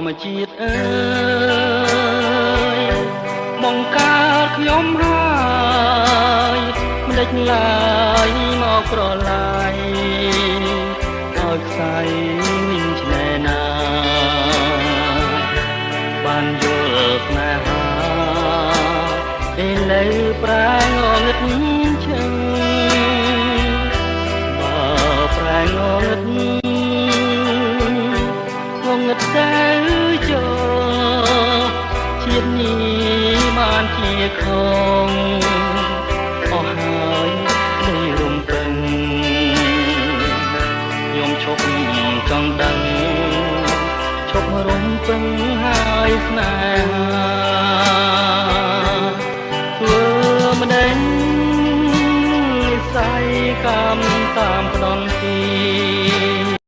មជាតិអើយបង្កើតខ្ញុំហើយមិនដេចឡើយមកប្រឡាយឲ្យខ្សែវិញឆ្នេរណាបានយល់ស្នេហាឥឡូវប្រែងងឹតឈឹងបើប្រែងងឹតទៅចូលជាតិនេះបានជាខំអស់ហើយនៃរំពឹងខ្ញុំឈប់ចង់ដឹងឈប់រំពឹងហើយស្នេហាធ្វើម្ដេចនិស្ស័យកម្ម